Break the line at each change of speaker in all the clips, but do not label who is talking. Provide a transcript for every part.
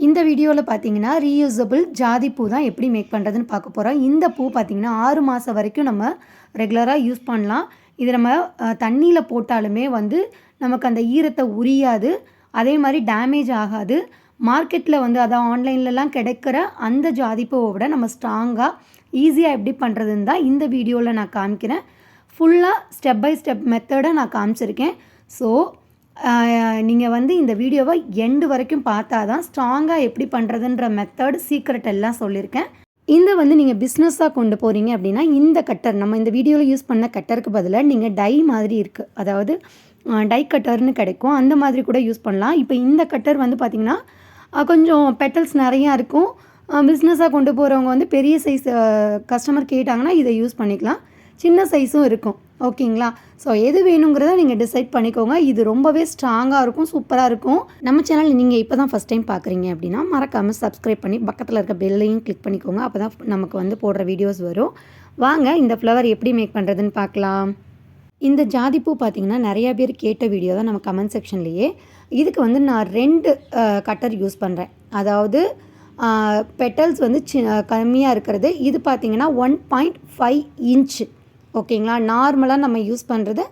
இந்த வீடியோவில் பார்த்தீங்கன்னா ரீயூசபிள் ஜாதி பூ தான் எப்படி மேக் பண்ணுறதுன்னு பார்க்க போகிறோம். இந்த பூ பார்த்தீங்கன்னா 6 மாதம் வரைக்கும் நம்ம ரெகுலராக யூஸ் பண்ணலாம். இது நம்ம தண்ணியில் போட்டாலுமே வந்து நமக்கு அந்த ஈரத்தை உரியாது, அதே மாதிரி டேமேஜ் ஆகாது. மார்க்கெட்டில் வந்து அதான் ஆன்லைன்லலாம் கிடைக்கிற அந்த ஜாதி பூவை விட நம்ம ஸ்ட்ராங்காக ஈஸியாக எப்படி பண்ணுறதுன்னு தான் இந்த வீடியோவில் நான் காமிக்கிறேன். ஃபுல்லாக ஸ்டெப் பை ஸ்டெப் மெத்தடை நான் காமிச்சிருக்கேன். ஸோ நீங்கள் வந்து இந்த வீடியோவை எண்டு வரைக்கும் பார்த்தா தான் ஸ்ட்ராங்காக எப்படி பண்ணுறதுன்ற மெத்தட் சீக்ரெட் எல்லாம் சொல்லியிருக்கேன். இந்த வந்து நீங்கள் பிஸ்னஸாக கொண்டு போகிறீங்க அப்படின்னா இந்த கட்டர் நம்ம இந்த வீடியோவில் யூஸ் பண்ண கட்டருக்கு பதிலாக நீங்கள் டை மாதிரி இருக்குது, அதாவது டை கட்டர்னு கிடைக்கும், அந்த மாதிரி கூட யூஸ் பண்ணலாம். இப்போ இந்த கட்டர் வந்து பார்த்திங்கன்னா கொஞ்சம் பெட்டல்ஸ் நிறையா இருக்கும். பிஸ்னஸாக கொண்டு போகிறவங்க வந்து பெரிய சைஸ் கஸ்டமர் கேட்டாங்கன்னா இதை யூஸ் பண்ணிக்கலாம். சின்ன சைஸும் இருக்கும். ஓகேங்களா? ஸோ எது வேணுங்கிறத நீங்கள் டிசைட் பண்ணிக்கோங்க. இது ரொம்பவே ஸ்ட்ராங்காக இருக்கும், சூப்பராக இருக்கும். நம்ம சேனல் நீங்கள் இப்போ தான் ஃபஸ்ட் டைம் பார்க்குறீங்க அப்படின்னா மறக்காமல் சப்ஸ்கிரைப் பண்ணி பக்கத்தில் இருக்க பெல்லையும் கிளிக் பண்ணிக்கோங்க. அப்போ தான் நமக்கு வந்து போடுற வீடியோஸ் வரும். வாங்க இந்த ஃப்ளவர் எப்படி மேக் பண்ணுறதுன்னு பார்க்கலாம். இந்த ஜாதிப்பூ பார்த்திங்கன்னா நிறையா பேர் கேட்ட வீடியோ தான் நம்ம கமெண்ட் செக்ஷன்லேயே. இதுக்கு வந்து நான் 2 கட்டர் யூஸ் பண்ணுறேன். அதாவது பெட்டல்ஸ் வந்து கம்மியாக இருக்கிறது. இது பார்த்திங்கன்னா 1.5 இன்ச்சு. ஓகேங்களா? நார்மலாக நம்ம யூஸ் பண்ணுறது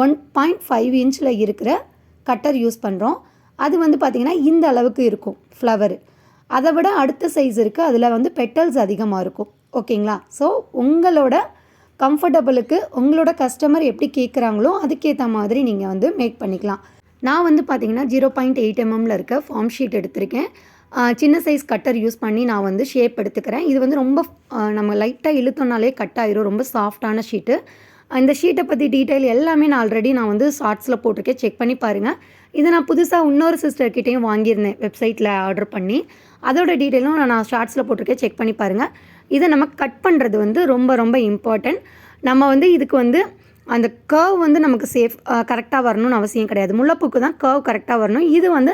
1.5 இன்ச்சில் இருக்கிற கட்டர் யூஸ் பண்ணுறோம். அது வந்து பார்த்திங்கன்னா இந்த அளவுக்கு இருக்கும் ஃப்ளவரு. அதை விட அடுத்த சைஸ் இருக்குது, அதில் வந்து பெட்டல்ஸ் அதிகமாக இருக்கும். ஓகேங்களா? ஸோ உங்களோட கம்ஃபர்டபுளுக்கு உங்களோட கஸ்டமர் எப்படி கேட்குறாங்களோ அதுக்கேற்ற மாதிரி நீங்கள் வந்து மேக் பண்ணிக்கலாம். நான் வந்து பார்த்திங்கன்னா 0.8 mm இருக்க ஃபார்ம் ஷீட் எடுத்திருக்கேன். சின்ன சைஸ் கட்டர் யூஸ் பண்ணி நான் வந்து ஷேப் எடுத்துக்கிறேன். இது வந்து ரொம்ப நம்ம லைட்டாக இழுத்தோனாலே கட் ஆயிரும், ரொம்ப சாஃப்டான ஷீட்டு. இந்த ஷீட்டை பற்றி டீட்டெயில் எல்லாமே நான் ஆல்ரெடி நான் வந்து ஷார்ட்ஸில் போட்டிருக்கேன், செக் பண்ணி பாருங்கள். இதை நான் புதுசாக இன்னொரு சிஸ்டர்கிட்டையும் வாங்கியிருந்தேன் வெப்சைட்டில் ஆர்டர் பண்ணி. அதோட டீட்டெயிலும் நான் ஷார்ட்ஸில் போட்டிருக்கேன், செக் பண்ணி பாருங்கள். இதை நம்ம கட் பண்ணுறது வந்து ரொம்ப ரொம்ப இம்பார்ட்டன்ட். நம்ம வந்து இதுக்கு வந்து அந்த கர்வ் வந்து நமக்கு கரெக்டாக வரணும்னு அவசியம் கிடையாது. முல்லைப்பூக்கு தான் கர்வ் கரெக்டாக வரணும். இது வந்து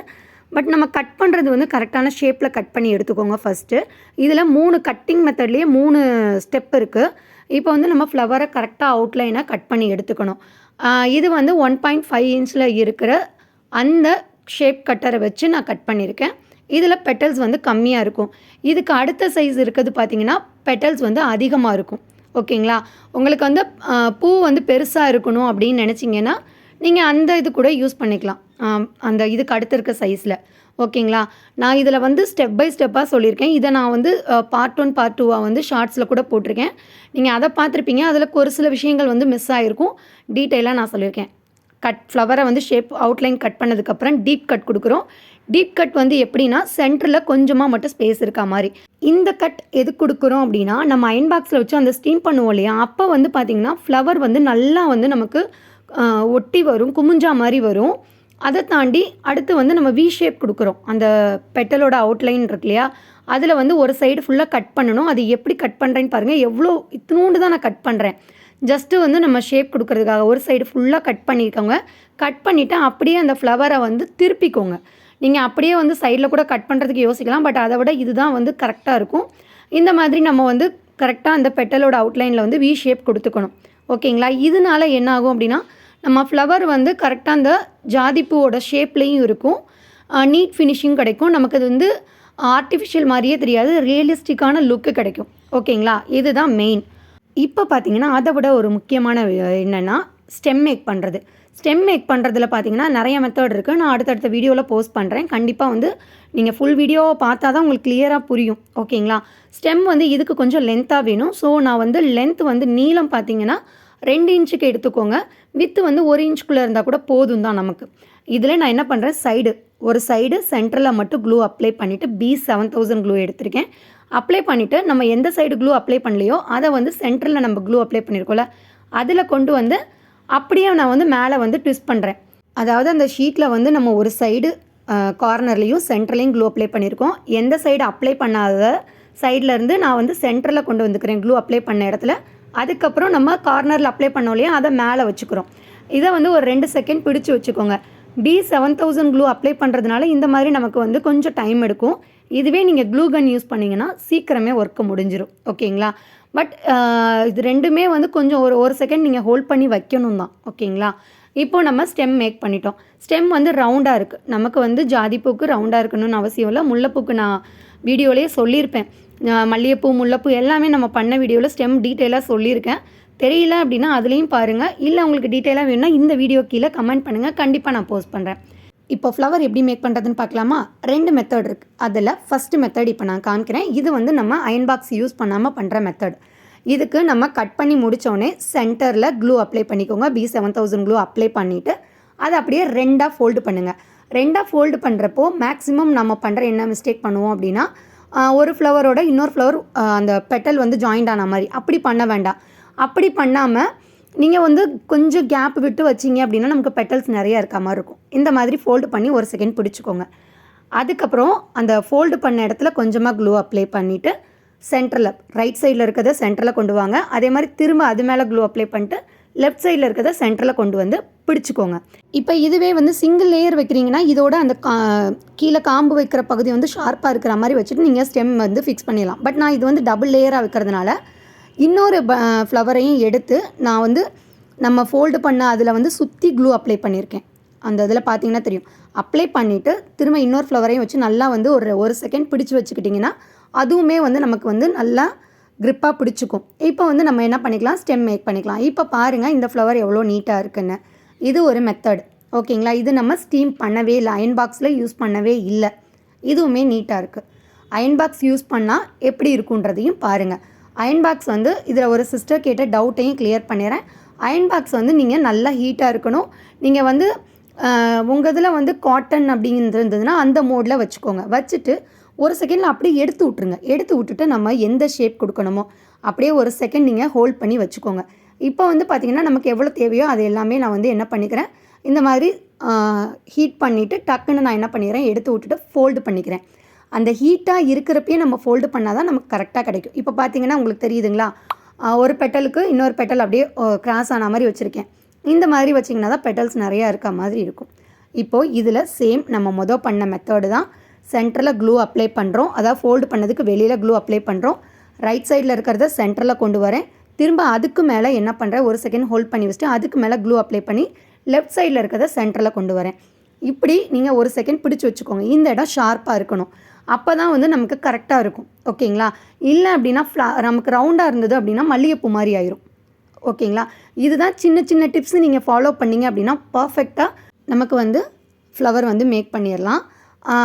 பட் நம்ம கட் பண்ணுறது வந்து கரெக்டான ஷேப்பில் கட் பண்ணி எடுத்துக்கோங்க ஃபஸ்ட்டு. இதில் 3 கட்டிங் மெத்தட்லேயே 3 ஸ்டெப் இருக்குது. இப்போ வந்து நம்ம ஃப்ளவரை கரெக்டாக அவுட்லைனாக கட் பண்ணி எடுத்துக்கணும். இது வந்து 1.5 இன்ச்சில் இருக்கிற அந்த ஷேப் கட்டரை வச்சு நான் கட் பண்ணியிருக்கேன். இதில் பெட்டல்ஸ் வந்து கம்மியாக இருக்கும். இதுக்கு அடுத்த சைஸ் இருக்கிறது பார்த்திங்கன்னா பெட்டல்ஸ் வந்து அதிகமாக இருக்கும். ஓகேங்களா? உங்களுக்கு வந்து பூ வந்து பெருசாக இருக்கணும் அப்படின்னு நினச்சிங்கன்னா நீங்கள் அந்த இது கூட யூஸ் பண்ணிக்கலாம், அந்த இதுக்கு அடுத்து இருக்க சைஸில். ஓகேங்களா? நான் இதில் வந்து ஸ்டெப் பை ஸ்டெப்பாக சொல்லியிருக்கேன். இதை நான் வந்து பார்ட் 1 பார்ட் 2 வந்து ஷார்ட்ஸில் கூட போட்டிருக்கேன். நீங்கள் அதை பார்த்துருப்பீங்க. அதில் ஒரு சில விஷயங்கள் வந்து மிஸ் ஆகிருக்கும். டீட்டெயிலாக நான் சொல்லியிருக்கேன். ஃப்ளவரை வந்து ஷேப் அவுட்லைன் கட் பண்ணதுக்கப்புறம் டீப் கட் கொடுக்குறோம். டீப் கட் வந்து எப்படின்னா சென்டரில் கொஞ்சமாக மட்டும் ஸ்பேஸ் இருக்கா மாதிரி. இந்த கட் எது கொடுக்குறோம் அப்படின்னா நம்ம அயன் பாக்ஸில் வச்சு அந்த ஸ்டீம் பண்ணுவோம் இல்லையா, அப்போ வந்து பார்த்திங்கன்னா ஃப்ளவர் வந்து நல்லா வந்து நமக்கு ஒட்டி வரும், குமிஞ்சா மாதிரி வரும். அதை தாண்டி அடுத்து வந்து நம்ம வி ஷேப் கொடுக்குறோம். அந்த பெட்டலோட அவுட்லைன் இருக்கு இல்லையா, அதில் வந்து ஒரு சைடு ஃபுல்லாக கட் பண்ணணும். அது எப்படி கட் பண்ணுறேன்னு பாருங்கள். எவ்வளோ இத்தினூண்டு தான் நான் கட் பண்ணுறேன். ஜஸ்ட்டு வந்து நம்ம ஷேப் கொடுக்குறதுக்காக ஒரு சைடு ஃபுல்லாக கட் பண்ணியிருக்கோங்க. கட் பண்ணிவிட்டு அப்படியே அந்த ஃப்ளவரை வந்து திருப்பிக்கோங்க. நீங்கள் அப்படியே வந்து சைடில் கூட கட் பண்ணுறதுக்கு யோசிக்கலாம், பட் அதை விட இதுதான் வந்து கரெக்டாக இருக்கும். இந்த மாதிரி நம்ம வந்து கரெக்டாக அந்த பெட்டலோட அவுட்லைனில் வந்து வி ஷேப் கொடுத்துக்கணும். ஓகேங்களா? இதனால என்ன ஆகும் அப்படின்னா நம்ம ஃப்ளவர் வந்து கரெக்டாக அந்த ஜாதிப்பூவோட ஷேப்லேயும் இருக்கும், நீட் ஃபினிஷிங் கிடைக்கும். நமக்கு அது வந்து ஆர்டிஃபிஷியல் மாதிரியே தெரியாது, ரியலிஸ்டிக்கான லுக்கு கிடைக்கும். ஓகேங்களா? இதுதான் மெயின். இப்போ பார்த்தீங்கன்னா அதை விட ஒரு முக்கியமான என்னென்னா ஸ்டெம் மேக் பண்ணுறது. ஸ்டெம் மேக் பண்ணுறதுல பார்த்தீங்கன்னா நிறைய மெத்தட் இருக்குது. நான் அடுத்தடுத்த வீடியோவில் போஸ்ட் பண்ணுறேன். கண்டிப்பாக வந்து நீங்கள் ஃபுல் வீடியோவை பார்த்தா தான் உங்களுக்கு கிளியராக புரியும். ஓகேங்களா? ஸ்டெம் வந்து இதுக்கு கொஞ்சம் லென்த்தாக வேணும். ஸோ நான் வந்து லென்த் வந்து நீளம் பார்த்தீங்கன்னா 2 இன்ச்சுக்கு எடுத்துக்கோங்க. வித்து வந்து 1 இன்ச்சுக்குள்ளே இருந்தால் கூட போதும் தான் நமக்கு. இதில் நான் என்ன பண்ணுறேன், ஒரு சைடு சென்டரில் மட்டும் க்ளூ அப்ளை பண்ணிவிட்டு B7000 க்ளூ எடுத்திருக்கேன். அப்ளை பண்ணிவிட்டு நம்ம எந்த சைடு க்ளூ அப்ளை பண்ணலையோ அதை வந்து சென்டரில் நம்ம க்ளூ அப்ளை பண்ணியிருக்கோம்ல அதில் கொண்டு வந்து அப்படியே நான் வந்து மேலே வந்து ட்விஸ்ட் பண்ணுறேன். அதாவது அந்த ஷீட்டில் வந்து நம்ம ஒரு சைடு கார்னர்லேயும் சென்டர்லேயும் க்ளூ அப்ளை பண்ணியிருக்கோம். எந்த சைடு அப்ளை பண்ணாத சைட்லேருந்து நான் வந்து சென்டரில் கொண்டு வந்துக்கிறேன் க்ளூ அப்ளை பண்ண இடத்துல. அதுக்கப்புறம் நம்ம கார்னரில் அப்ளை பண்ணோம் இல்லையா, அதை மேலே வச்சுக்கிறோம். இதை வந்து ஒரு 2 செகண்ட் பிடிச்சி வச்சுக்கோங்க. B7000 க்ளூ அப்ளை பண்ணுறதுனால இந்த மாதிரி நமக்கு வந்து கொஞ்சம் டைம் எடுக்கும். இதுவே நீங்கள் க்ளூ கன் யூஸ் பண்ணிங்கன்னா சீக்கிரமே ஒர்க்கு முடிஞ்சிடும். ஓகேங்களா? பட் இது ரெண்டுமே வந்து கொஞ்சம் ஒரு செகண்ட் நீங்கள் ஹோல்ட் பண்ணி வைக்கணும் தான். ஓகேங்களா? இப்போ நம்ம ஸ்டெம் மேக் பண்ணிட்டோம். ஸ்டெம் வந்து ரவுண்டாக இருக்குது. நமக்கு வந்து ஜாதிப்பூக்கு ரவுண்டாக இருக்கணும்னு அவசியம் இல்லை. முல்லைப்பூக்கு நான் வீடியோலேயே சொல்லியிருப்பேன். மல்லிகைப்பூ, முல்லைப்பூ எல்லாமே நம்ம பண்ண வீடியோவில் ஸ்டெம் டீட்டெயிலாக சொல்லியிருக்கேன். தெரியல அப்படின்னா அதுலேயும் பாருங்கள். இல்லை உங்களுக்கு டீட்டெயிலாக வேணும்னா இந்த வீடியோ கீழே கமெண்ட் பண்ணுங்கள். கண்டிப்பாக நான் போஸ்ட் பண்ணுறேன். இப்போ ஃப்ளவர் எப்படி மேக் பண்ணுறதுன்னு பார்க்கலாமா? 2 மெத்தட் இருக்குது. அதில் ஃபஸ்ட்டு மெத்தட் இப்போ நான் காமிக்கிறேன். இது வந்து நம்ம அயன் பாக்ஸ் யூஸ் பண்ணாமல் பண்ணுற மெத்தட். இதுக்கு நம்ம கட் பண்ணி முடித்தோடனே சென்டரில் க்ளூ அப்ளை பண்ணிக்கோங்க. B7000 க்ளூ அப்ளை பண்ணிவிட்டு அதை அப்படியே 2ஆக ஃபோல்டு பண்ணுங்கள். 2ஆக ஃபோல்டு பண்ணுறப்போ மேக்ஸிமம் நம்ம பண்ணுற என்ன மிஸ்டேக் பண்ணுவோம் அப்படின்னா, ஒரு ஃப்ளவரோட இன்னொரு ஃப்ளவர் அந்த பெட்டல் வந்து ஜாயிண்ட் ஆன மாதிரி அப்படி பண்ண வேண்டாம். அப்படி பண்ணாமல் நீங்கள் வந்து கொஞ்சம் கேப் விட்டு வச்சிங்க அப்படின்னா நமக்கு பெட்டல்ஸ் நிறையா இருக்க மாதிரி இருக்கும். இந்த மாதிரி ஃபோல்டு பண்ணி ஒரு செகண்ட் பிடிச்சிக்கோங்க. அதுக்கப்புறம் அந்த ஃபோல்டு பண்ண இடத்துல கொஞ்சமாக க்ளூ அப்ளை பண்ணிவிட்டு சென்டரில் ரைட் சைடில் இருக்கிறத சென்டரில் கொண்டு வாங்க. அதே மாதிரி திரும்ப அது மேலே க்ளூ அப்ளை பண்ணிட்டு லெஃப்ட் சைடில் இருக்கிறத சென்டரில் கொண்டு வந்து பிடிச்சிக்கோங்க. இப்போ இதுவே வந்து சிங்கிள் லேயர் வைக்கிறீங்கன்னா இதோட அந்த கீழே காம்பு வைக்கிற பகுதி வந்து ஷார்ப்பாக இருக்கிற மாதிரி வச்சுட்டு நீங்கள் ஸ்டெம் வந்து ஃபிக்ஸ் பண்ணிடலாம். பட் நான் இது வந்து டபுள் லேயராக வைக்கிறதுனால இன்னொரு ஃப்ளவரையும் எடுத்து நான் வந்து நம்ம ஃபோல்டு பண்ண அதில் வந்து சுற்றி க்ளூ அப்ளை பண்ணியிருக்கேன். அந்த இதில் பார்த்தீங்கன்னா தெரியும். அப்ளை பண்ணிவிட்டு திரும்ப இன்னொரு ஃப்ளவரையும் வச்சு நல்லா வந்து ஒரு செகண்ட் பிடிச்சி வச்சுக்கிட்டிங்கன்னா அதுவுமே வந்து நமக்கு வந்து நல்லா க்ரிப்பாக பிடிச்சிக்கும். இப்போ வந்து நம்ம என்ன பண்ணிக்கலாம், ஸ்டெம் மேக் பண்ணிக்கலாம். இப்போ பாருங்கள் இந்த ஃப்ளவர் எவ்வளோ நீட்டாக இருக்குன்னு. இது ஒரு மெத்தட். ஓகேங்களா? இது நம்ம ஸ்டீம் பண்ணவே இல்லை, அயன் பாக்ஸில் யூஸ் பண்ணவே இல்லை. இதுவுமே நீட்டாக இருக்குது. அயன் பாக்ஸ் யூஸ் பண்ணால் எப்படி இருக்குன்றதையும் பாருங்கள். அயன் பாக்ஸ் வந்து இதில் ஒரு சிஸ்டர் கேட்ட டவுட்டையும் கிளியர் பண்ணிடுறேன். அயன் பாக்ஸ் வந்து நீங்கள் நல்லா ஹீட்டாக இருக்கணும். நீங்கள் வந்து உங்கள் இதில் வந்து காட்டன் அப்படிங்கிறது இருந்ததுன்னா அந்த மோடில் வச்சுக்கோங்க. வச்சுட்டு ஒரு செகண்டில் அப்படியே எடுத்து விட்ருங்க. எடுத்து விட்டுட்டு நம்ம எந்த ஷேப் கொடுக்கணுமோ அப்படியே ஒரு செகண்ட் நீங்கள் ஹோல்ட் பண்ணி வச்சுக்கோங்க. இப்போ வந்து பார்த்திங்கன்னா நமக்கு எவ்வளோ தேவையோ அது எல்லாமே நான் வந்து என்ன பண்ணிக்கிறேன், இந்த மாதிரி ஹீட் பண்ணிவிட்டு டக்குன்னு நான் என்ன பண்ணிக்கிறேன், எடுத்து விட்டுட்டு ஃபோல்டு பண்ணிக்கிறேன். அந்த ஹீட்டாக இருக்கிறப்பயே நம்ம ஃபோல்டு பண்ணால் தான் நமக்கு கரெக்டாக கிடைக்கும். இப்போ பார்த்தீங்கன்னா உங்களுக்கு தெரியுதுங்களா, ஒரு பெட்டலுக்கு இன்னொரு பெட்டல் அப்படியே கிராஸ் ஆன மாதிரி வச்சுருக்கேன். இந்த மாதிரி வச்சிங்கன்னா தான் பெட்டல்ஸ் நிறையா இருக்க மாதிரி இருக்கும். இப்போது இதில் சேம் நம்ம பண்ண மெத்தடு தான். சென்டரில் க்ளூ அப்ளை பண்ணுறோம். அதாவது ஃபோல்டு பண்ணதுக்கு வெளியில் க்ளூ அப்ளை பண்ணுறோம். ரைட் சைடில் இருக்கிறத சென்டரில் கொண்டு வரேன். திரும்ப அதுக்கு மேலே என்ன பண்ணுறேன், ஒரு செகண்ட் ஹோல்ட் பண்ணி வச்சுட்டு அதுக்கு மேலே க்ளூ அப்ளை பண்ணி லெஃப்ட் சைடில் இருக்கிறத சென்டரில் கொண்டு வரேன். இப்படி நீங்கள் ஒரு செகண்ட் பிடிச்சி வச்சுக்கோங்க. இந்த இடம் ஷார்ப்பாக இருக்கணும். அப்போ தான் வந்து நமக்கு கரெக்டாக இருக்கும். ஓகேங்களா? இல்லை அப்படின்னா நமக்கு ரவுண்டாக இருந்தது அப்படின்னா மல்லிகைப்பூ மாதிரி ஆயிரும். ஓகேங்களா? இதுதான் சின்ன சின்ன டிப்ஸ் நீங்கள் ஃபாலோ பண்ணிங்க அப்படின்னா பர்ஃபெக்டாக நமக்கு வந்து ஃப்ளவர் வந்து மேக் பண்ணிடலாம்.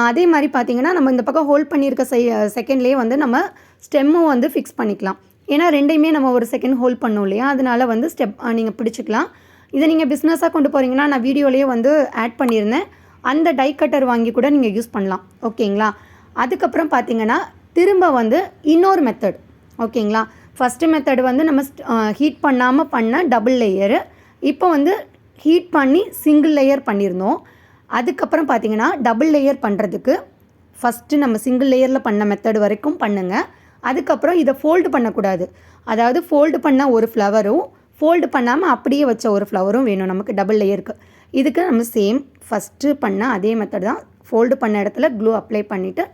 அதே மாதிரி பார்த்திங்கன்னா நம்ம இந்த பக்கம் ஹோல்ட் பண்ணியிருக்க செகண்ட்லேயே வந்து நம்ம ஸ்டெம்மும் வந்து ஃபிக்ஸ் பண்ணிக்கலாம். ஏன்னா ரெண்டையுமே நம்ம ஒரு செகண்ட் ஹோல்ட் பண்ணோம் இல்லையா, அதனால் வந்து ஸ்டெப் நீங்கள் பிடிச்சிக்கலாம். இதை நீங்கள் பிஸ்னஸாக கொண்டு போகிறீங்கன்னா நான் வீடியோலேயே வந்து ஆட் பண்ணியிருந்தேன். அந்த டை கட்டர் வாங்கி கூட நீங்கள் யூஸ் பண்ணலாம். ஓகேங்களா? அதுக்கப்புறம் பார்த்திங்கன்னா திரும்ப வந்து இன்னொரு மெத்தட். ஓகேங்களா? ஃபஸ்ட்டு மெத்தடு வந்து நம்ம ஹீட் பண்ணாமல் பண்ண டபுள் லேயரு. இப்போ வந்து ஹீட் பண்ணி சிங்கிள் லேயர் பண்ணியிருந்தோம். அதுக்கப்புறம் பார்த்திங்கன்னா டபுள் லேயர் பண்ணுறதுக்கு ஃபஸ்ட்டு நம்ம சிங்கிள் லேயரில் பண்ண மெத்தடு வரைக்கும் பண்ணுங்கள். அதுக்கப்புறம் இதை ஃபோல்டு பண்ணக்கூடாது. அதாவது ஃபோல்டு பண்ண ஒரு ஃப்ளவரும் ஃபோல்டு பண்ணாமல் அப்படியே வச்ச ஒரு ஃப்ளவரும் வேணும் நமக்கு டபுள் லேயருக்கு. இதுக்கு நம்ம சேம் ஃபஸ்ட்டு பண்ண அதே மெத்தட் தான். ஃபோல்டு பண்ண இடத்துல க்ளூ அப்ளை பண்ணிவிட்டு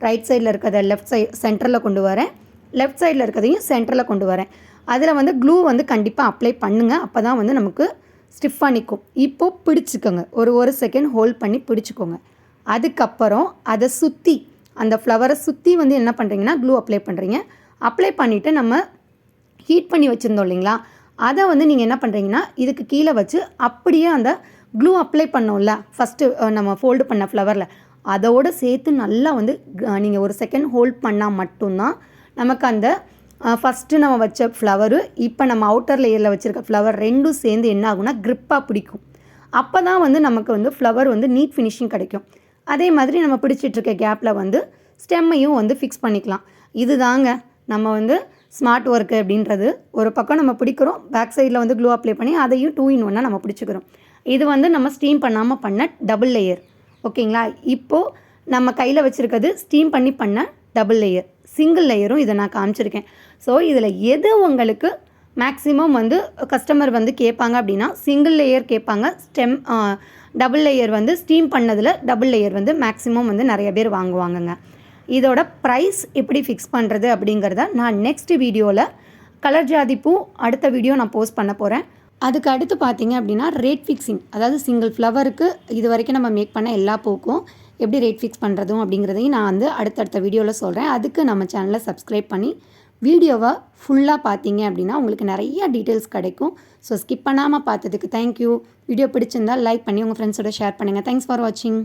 ரைட் சைடில் இருக்கிறத லெஃப்ட் சென்டரில் கொண்டு வரேன். லெஃப்ட் சைடில் இருக்கிறதையும் சென்டரில் கொண்டு வரேன். அதில் வந்து க்ளூ வந்து கண்டிப்பாக அப்ளை பண்ணுங்கள். அப்போ தான் வந்து நமக்கு ஸ்டிஃபாக நிற்கும். இப்போது பிடிச்சிக்கோங்க. ஒரு செகண்ட் ஹோல்ட் பண்ணி பிடிச்சிக்கோங்க. அதுக்கப்புறம் அதை சுற்றி அந்த ஃப்ளவரை சுற்றி வந்து என்ன பண்ணுறீங்கன்னா க்ளூ அப்ளை பண்ணுறீங்க. அப்ளை பண்ணிவிட்டு நம்ம ஹீட் பண்ணி வச்சுருந்தோம் இல்லைங்களா, அதை வந்து நீங்கள் என்ன பண்ணுறீங்கன்னா இதுக்கு கீழே வச்சு அப்படியே அந்த க்ளூ அப்ளை பண்ணோம்ல ஃபஸ்ட்டு நம்ம ஃபோல்டு பண்ண ஃப்ளவரில் அதோடு சேர்த்து நல்லா வந்து நீங்கள் ஒரு செகண்ட் ஹோல்ட் பண்ணால் மட்டும்தான் நமக்கு அந்த ஃபஸ்ட்டு நம்ம வச்ச ஃப்ளவரு இப்போ நம்ம அவுட்டர் லேயரில் வச்சுருக்க ஃப்ளவர் ரெண்டும் சேர்ந்து என்ன ஆகும்னா க்ரிப்பாக பிடிக்கும். அப்போ தான் வந்து நமக்கு வந்து ஃப்ளவர் வந்து நீட் ஃபினிஷிங் கிடைக்கும். அதே மாதிரி நம்ம பிடிச்சிட்ருக்க கேப்பில் வந்து ஸ்டெம்மையும் வந்து ஃபிக்ஸ் பண்ணிக்கலாம். இது தாங்க நம்ம வந்து ஸ்மார்ட் ஒர்க்கு அப்படின்றது. ஒரு பக்கம் நம்ம பிடிக்கிறோம், பேக் சைடில் வந்து க்ளூ அப்ளை பண்ணி அதையும் 2 in 1 நம்ம பிடிச்சிக்கிறோம். இது வந்து நம்ம ஸ்டீம் பண்ணாமல் பண்ண டபுள் லேயர். ஓகேங்களா? இப்போது நம்ம கையில் வச்சுருக்கிறது ஸ்டீம் பண்ண டபுள் லேயர். சிங்கிள் லேயரும் இதை நான் காமிச்சிருக்கேன். ஸோ இதில் எது உங்களுக்கு மேக்ஸிமம் வந்து கஸ்டமர் வந்து கேட்பாங்க அப்படின்னா சிங்கிள் லேயர் கேட்பாங்க. டபுள் லேயர் வந்து ஸ்டீம் பண்ணதில் டபுள் லேயர் வந்து மேக்ஸிமம் வந்து நிறைய பேர் வாங்குவாங்கங்க. இதோட ப்ரைஸ் எப்படி ஃபிக்ஸ் பண்ணுறது அப்படிங்கிறத நான் நெக்ஸ்ட் வீடியோவில் கலர் ஜாதி பூ அடுத்த வீடியோ நான் போஸ்ட் பண்ண போகிறேன். அதுக்கு அடுத்து பார்த்தீங்க அப்படின்னா ரேட் ஃபிக்ஸிங், அதாவது சிங்கிள் ஃப்ளவருக்கு இது வரைக்கும் நம்ம மேக் பண்ண எல்லா பூக்கும் எப்படி ரேட் ஃபிக்ஸ் பண்ணுறதும் அப்படிங்கிறதையும் நான் வந்து அடுத்தடுத்த வீடியோவில் சொல்கிறேன். அதுக்கு நம்ம சேனலை சப்ஸ்கிரைப் பண்ணி வீடியோவை ஃபுல்லாக பார்த்தீங்க அப்படின்னா உங்களுக்கு நிறைய டீட்டெயில்ஸ் கிடைக்கும். ஸோ ஸ்கிப் பண்ணாமல் பார்த்ததுக்கு தேங்க்யூ. வீடியோ பிடிச்சிருந்தால் லைக் பண்ணி உங்கள் ஃப்ரெண்ட்ஸோட ஷேர் பண்ணுங்கள். தேங்க்ஸ் ஃபார் வாட்சிங்.